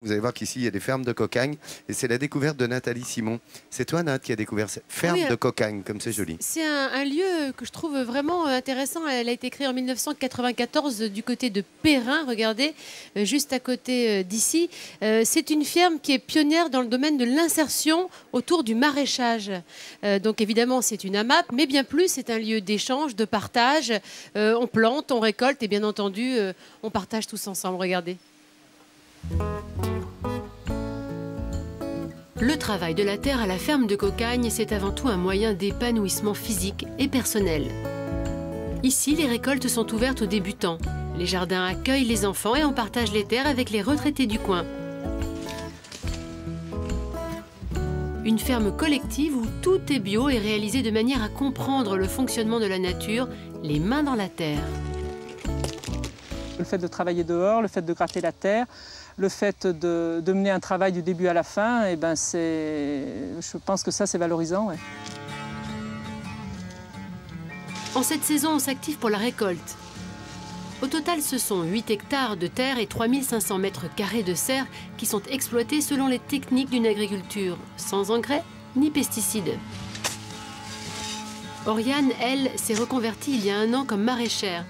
Vous allez voir qu'ici, il y a des fermes de cocagne et c'est la découverte de Nathalie Simon. C'est toi, Nat, qui a découvert cette ferme de cocagne, comme c'est joli. C'est un lieu que je trouve vraiment intéressant. Elle a été créée en 1994 du côté de Perrin, regardez, juste à côté d'ici. C'est une ferme qui est pionnière dans le domaine de l'insertion autour du maraîchage. Donc évidemment, c'est une AMAP, mais bien plus, c'est un lieu d'échange, de partage. On plante, on récolte et bien entendu, on partage tous ensemble, regardez. Le travail de la terre à la ferme de cocagne, c'est avant tout un moyen d'épanouissement physique et personnel. Ici, les récoltes sont ouvertes aux débutants. Les jardins accueillent les enfants et on partage les terres avec les retraités du coin. Une ferme collective où tout est bio et réalisé de manière à comprendre le fonctionnement de la nature, les mains dans la terre. Le fait de travailler dehors, le fait de gratter la terre, le fait de mener un travail du début à la fin, eh ben je pense que ça, c'est valorisant. Ouais. En cette saison, on s'active pour la récolte. Au total, ce sont 8 hectares de terre et 3500 mètres carrés de serre qui sont exploités selon les techniques d'une agriculture, sans engrais ni pesticides. Oriane, elle, s'est reconvertie il y a 1 an comme maraîchère.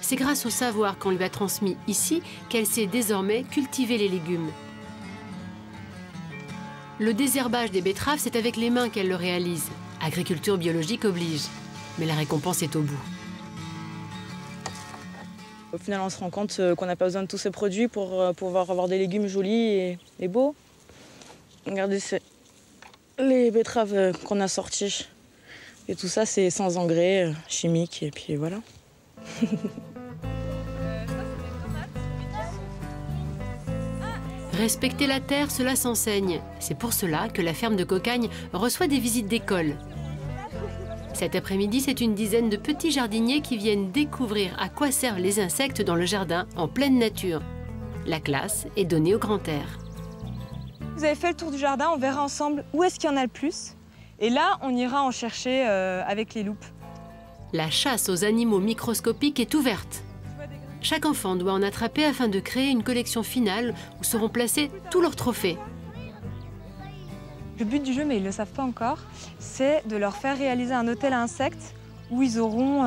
C'est grâce au savoir qu'on lui a transmis ici qu'elle sait désormais cultiver les légumes. Le désherbage des betteraves, c'est avec les mains qu'elle le réalise. Agriculture biologique oblige. Mais la récompense est au bout. Au final, on se rend compte qu'on n'a pas besoin de tous ces produits pour pouvoir avoir des légumes jolis et beaux. Regardez, c'est les betteraves qu'on a sorties. Et tout ça, c'est sans engrais chimiques. Et puis voilà. Respecter la terre, cela s'enseigne. C'est pour cela que la ferme de cocagne reçoit des visites d'école. Cet après-midi, c'est une dizaine de petits jardiniers qui viennent découvrir à quoi servent les insectes dans le jardin en pleine nature. La classe est donnée au grand air. Vous avez fait le tour du jardin, on verra ensemble où est-ce qu'il y en a le plus. Et là, on ira en chercher avec les loupes. La chasse aux animaux microscopiques est ouverte. Chaque enfant doit en attraper afin de créer une collection finale où seront placés tous leurs trophées. Le but du jeu, mais ils ne le savent pas encore, c'est de leur faire réaliser un hôtel à insectes où ils auront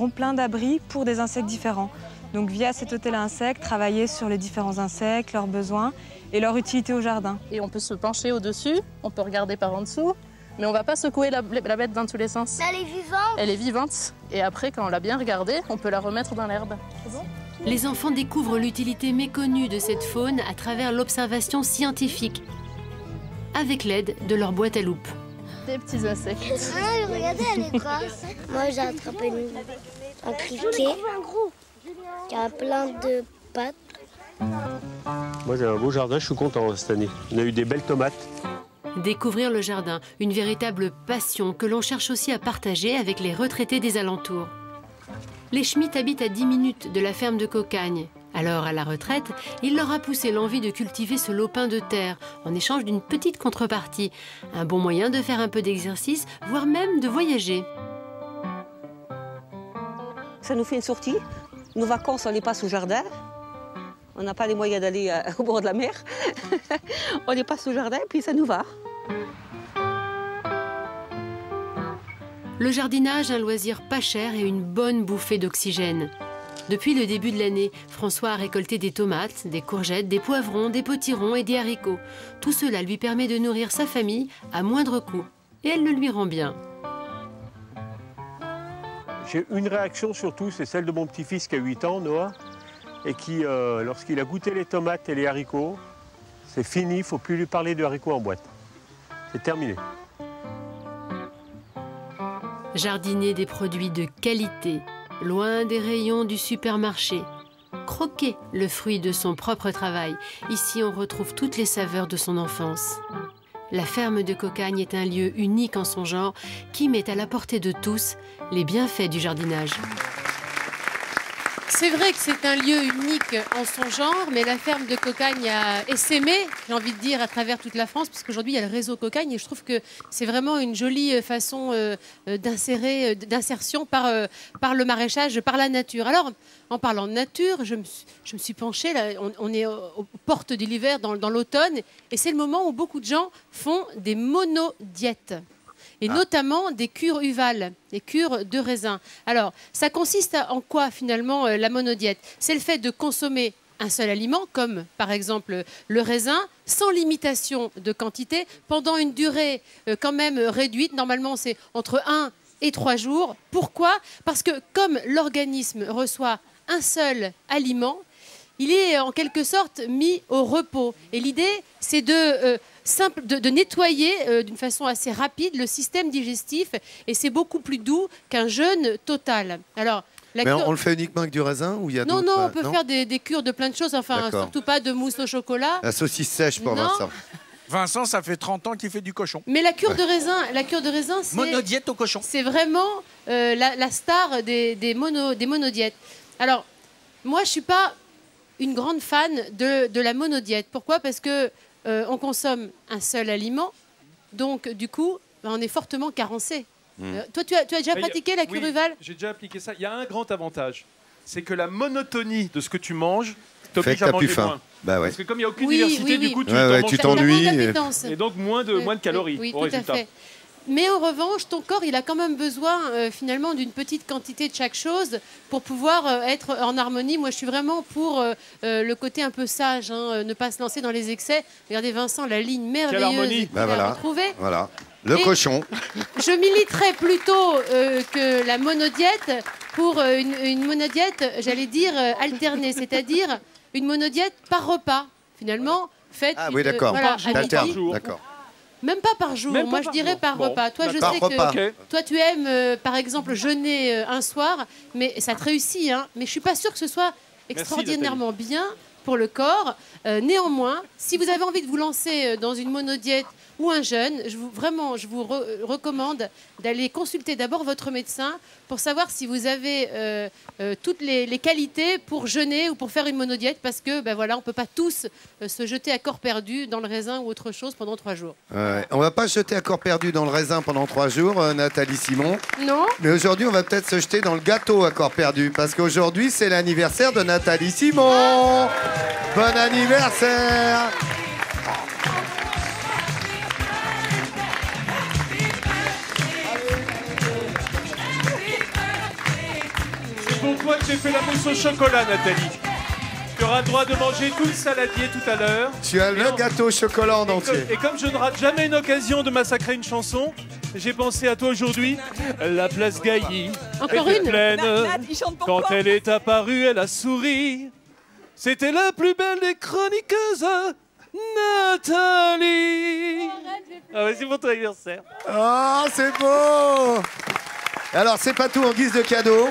plein d'abris pour des insectes différents. Donc via cet hôtel à insectes, travailler sur les différents insectes, leurs besoins et leur utilité au jardin. Et on peut se pencher au-dessus, on peut regarder par en dessous, mais on ne va pas secouer la bête dans tous les sens. Elle est vivante. Elle est vivante. Et après, quand on l'a bien regardée, on peut la remettre dans l'herbe. Les enfants découvrent l'utilité méconnue de cette faune à travers l'observation scientifique, avec l'aide de leur boîte à loupe. Des petits insectes. Ah, regardez, elle est grosse. Moi, j'ai attrapé un criquet qui a plein de pattes. Moi, j'ai un beau jardin, je suis content cette année. On a eu des belles tomates. Découvrir le jardin, une véritable passion que l'on cherche aussi à partager avec les retraités des alentours. Les Schmitt habitent à 10 minutes de la ferme de cocagne. Alors, à la retraite, il leur a poussé l'envie de cultiver ce lopin de terre en échange d'une petite contrepartie. Un bon moyen de faire un peu d'exercice, voire même de voyager. Ça nous fait une sortie. Nos vacances, on les passe au jardin. On n'a pas les moyens d'aller au bord de la mer. On les passe au jardin, puis ça nous va. Le jardinage, un loisir pas cher et une bonne bouffée d'oxygène. Depuis le début de l'année, François a récolté des tomates, des courgettes, des poivrons, des potirons et des haricots. Tout cela lui permet de nourrir sa famille à moindre coût. Et elle le lui rend bien. J'ai une réaction surtout, c'est celle de mon petit-fils qui a 8 ans, Noah, et qui, lorsqu'il a goûté les tomates et les haricots, c'est fini, il ne faut plus lui parler de haricots en boîte. C'est terminé. Jardiner des produits de qualité, loin des rayons du supermarché. Croquer le fruit de son propre travail. Ici, on retrouve toutes les saveurs de son enfance. La ferme de Cocagne est un lieu unique en son genre qui met à la portée de tous les bienfaits du jardinage. C'est vrai que c'est un lieu unique en son genre, mais la ferme de Cocagne a essaimé, j'ai envie de dire, à travers toute la France, puisqu'aujourd'hui il y a le réseau Cocagne, et je trouve que c'est vraiment une jolie façon d'insertion par le maraîchage, par la nature. Alors, en parlant de nature, je me suis penchée, là, on est aux portes de l'hiver, dans l'automne, et c'est le moment où beaucoup de gens font des monodiètes. Et notamment des cures uvales, des cures de raisin. Alors, ça consiste en quoi finalement la monodiète? C'est le fait de consommer un seul aliment, comme par exemple le raisin, sans limitation de quantité, pendant une durée quand même réduite. Normalement, c'est entre 1 et 3 jours. Pourquoi? Parce que comme l'organisme reçoit un seul aliment, il est en quelque sorte mis au repos. Et l'idée, c'est de nettoyer d'une façon assez rapide le système digestif, et c'est beaucoup plus doux qu'un jeûne total. Alors, mais on le fait uniquement avec du raisin ou il y a non, d'autres... on peut faire des cures de plein de choses, enfin surtout pas de mousse au chocolat. La saucisse sèche pour Vincent. Vincent, ça fait 30 ans qu'il fait du cochon. Mais la cure de raisin, c'est... Monodiète au cochon. C'est vraiment la star des monodiètes. Alors, moi, je ne suis pas une grande fan de la monodiète. Pourquoi? Parce que on consomme un seul aliment, donc du coup, on est fortement carencé. Toi, tu as déjà pratiqué la cure uvale? J'ai déjà appliqué ça. Il y a un grand avantage, c'est que la monotonie de ce que tu manges t'oblige à manger moins. Bah ouais. Parce que comme il n'y a aucune diversité, du coup, tu t'ennuies. Et donc moins de calories oui, au tout résultat. À fait. Mais en revanche, ton corps, il a quand même besoin finalement d'une petite quantité de chaque chose pour pouvoir être en harmonie. Moi, je suis vraiment pour le côté un peu sage, ne pas se lancer dans les excès. Regardez Vincent, la ligne merveilleuse qu'il a retrouvée. Voilà, le cochon. Je militerais plutôt que la monodiète pour une monodiète, j'allais dire, alternée, c'est-à-dire une monodiète par repas, finalement, faite... Ah oui, d'accord, d'accord. Même pas par jour, moi je dirais par repas. Toi, je sais que toi, tu aimes, par exemple, jeûner un soir, mais ça te réussit. Mais je ne suis pas sûre que ce soit extraordinairement bien pour le corps. Néanmoins, si vous avez envie de vous lancer dans une monodiète ou un jeûne, je vous recommande d'aller consulter d'abord votre médecin pour savoir si vous avez toutes les qualités pour jeûner ou pour faire une monodiète, parce que voilà, on ne peut pas tous se jeter à corps perdu dans le raisin ou autre chose pendant 3 jours. On ne va pas se jeter à corps perdu dans le raisin pendant 3 jours, Nathalie Simon. Non. Mais aujourd'hui, on va peut-être se jeter dans le gâteau à corps perdu, parce qu'aujourd'hui, c'est l'anniversaire de Nathalie Simon. Bon anniversaire. C'est pour toi que j'ai fait la mousse au chocolat, Nathalie. Tu auras le droit de manger tout le saladier tout à l'heure. Tu as le gâteau au chocolat en entier. Et comme je ne rate jamais une occasion de massacrer une chanson, j'ai pensé à toi aujourd'hui. La place Gailly était pleine. Quand elle est apparue, elle a souri. C'était la plus belle des chroniqueuses, Nathalie. Ah ouais, c'est pour ton anniversaire. Oh, c'est beau. Alors, c'est pas tout, en guise de cadeau.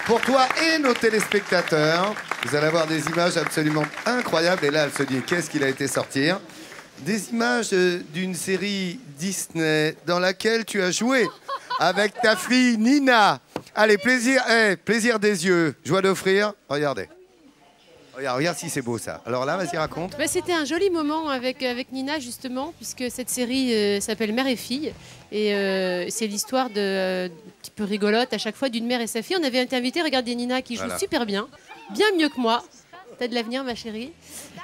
Pour toi et nos téléspectateurs, vous allez avoir des images absolument incroyables. Et là, elle se dit, qu'est-ce qu'il a été sortir? Des images d'une série Disney dans laquelle tu as joué avec ta fille Nina. Allez, plaisir des yeux. Joie d'offrir. Regardez. Regarde si c'est beau ça. Alors là, vas-y, raconte. C'était un joli moment avec Nina, justement, puisque cette série s'appelle Mère et Fille. Et c'est l'histoire un petit peu rigolote à chaque fois d'une mère et sa fille. On avait été invité, regardez Nina qui joue super bien mieux que moi. T'as de l'avenir, ma chérie.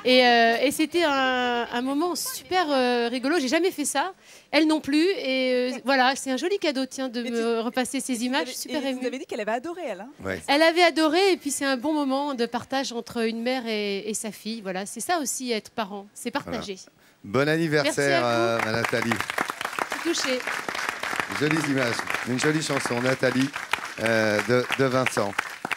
Et c'était un moment super rigolo. J'ai jamais fait ça. Elle non plus. Et voilà, c'est un joli cadeau, tiens, de me repasser ces images. Super émue. Vous avez dit qu'elle avait adoré, elle. Ouais. Elle avait adoré. Et puis, c'est un bon moment de partage entre une mère et sa fille. Voilà, c'est ça aussi, être parent. C'est partager. Bon anniversaire, à Nathalie. Je suis touchée. Jolies images. Une jolie chanson, Nathalie, de Vincent.